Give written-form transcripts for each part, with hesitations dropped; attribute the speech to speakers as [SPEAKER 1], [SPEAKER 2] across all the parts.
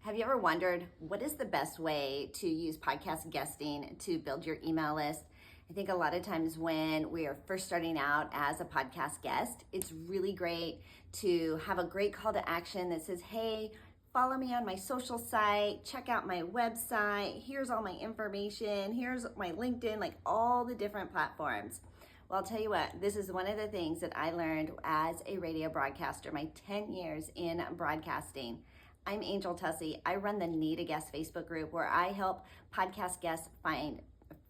[SPEAKER 1] Have you ever wondered what is the best way to use podcast guesting to build your email list? I think a lot of times when we are first starting out as a podcast guest, it's really great to have a great call to action that says, hey, follow me on my social site, check out my website, here's all my information, here's my LinkedIn, like all the different platforms. Well, I'll tell you what, this is one of the things that I learned as a radio broadcaster, my 10 years in broadcasting. I'm Angel Tuccy. I run the Need a Guest Facebook group where I help podcast guests find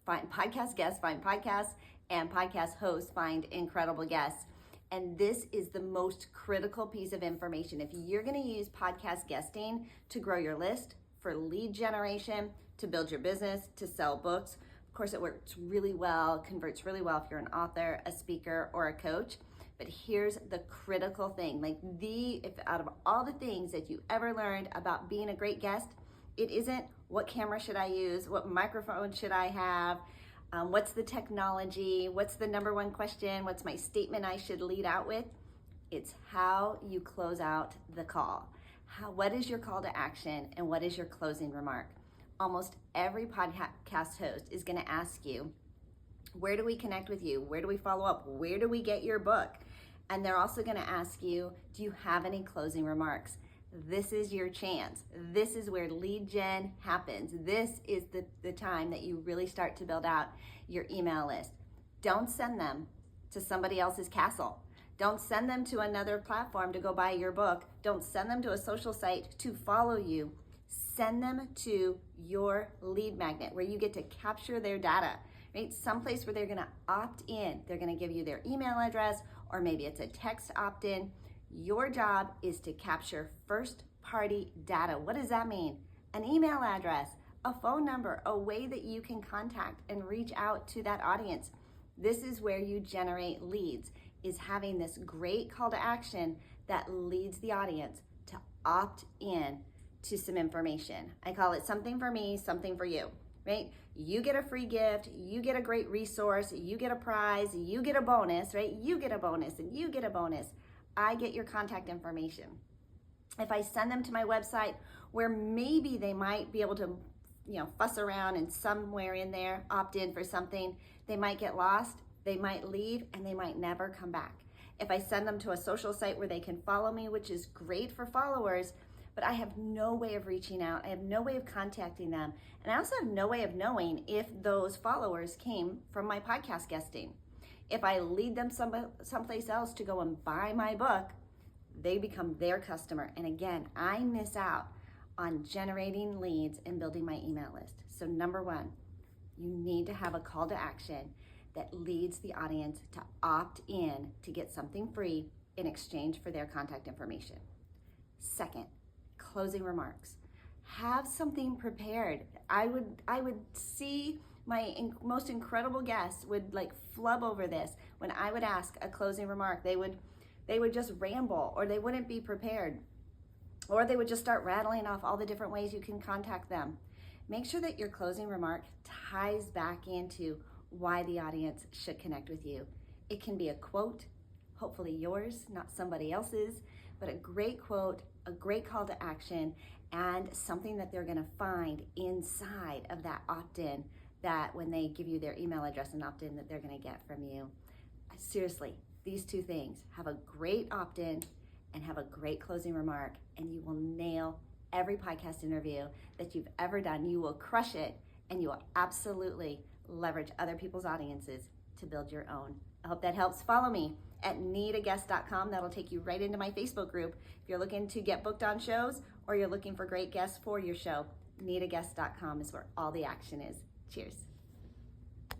[SPEAKER 1] podcasts and podcast hosts find incredible guests. And this is the most critical piece of information. If you're going to use podcast guesting to grow your list, for lead generation, to build your business, to sell books, of course, it works really well, converts really well if you're an author, a speaker, or a coach. But here's the critical thing, if out of all the things that you ever learned about being a great guest, it isn't what camera should I use, what microphone should I have, what's the technology, what's the number one question, what's my statement I should lead out with. It's how you close out the call. What is your call to action and what is your closing remark? Almost every podcast host is going to ask you, where do we connect with you? Where do we follow up? Where do we get your book? And they're also going to ask you, do you have any closing remarks? This is your chance. This is where lead gen happens. This is the time that you really start to build out your email list. Don't send them to somebody else's castle. Don't send them to another platform to go buy your book. Don't send them to a social site to follow you. Send them to your lead magnet where you get to capture their data. Right? Someplace where they're going to opt in. They're going to give you their email address, or maybe it's a text opt-in. Your job is to capture first-party data. What does that mean? An email address, a phone number, a way that you can contact and reach out to that audience. This is where you generate leads, is having this great call to action that leads the audience to opt in to some information. I call it something for me, something for you. Right? You get a free gift, you get a great resource, you get a prize, you get a bonus, right? You get a bonus and you get a bonus. I get your contact information. If I send them to my website where maybe they might be able to, fuss around and somewhere in there opt in for something, they might get lost, they might leave, and they might never come back. If I send them to a social site where they can follow me, which is great for followers, but I have no way of reaching out. I have no way of contacting them. And I also have no way of knowing if those followers came from my podcast guesting. If I lead them someplace else to go and buy my book, they become their customer. And again, I miss out on generating leads and building my email list. So number one, you need to have a call to action that leads the audience to opt in to get something free in exchange for their contact information. Second, closing remarks. Have something prepared. I would see my most incredible guests would flub over this when I would ask a closing remark. They would just ramble, or they wouldn't be prepared, or they would just start rattling off all the different ways you can contact them. Make sure that your closing remark ties back into why the audience should connect with you. It can be a quote, hopefully yours, not somebody else's, but a great quote, a great call to action, and something that they're going to find inside of that opt-in, that when they give you their email address and opt-in, that they're going to get from you. Seriously, these two things, have a great opt-in and have a great closing remark, and you will nail every podcast interview that you've ever done. You will crush it, and you will absolutely leverage other people's audiences to build your own. I hope that helps. Follow me at needaguest.com. That'll take you right into my Facebook group. If you're looking to get booked on shows or you're looking for great guests for your show, needaguest.com is where all the action is. Cheers.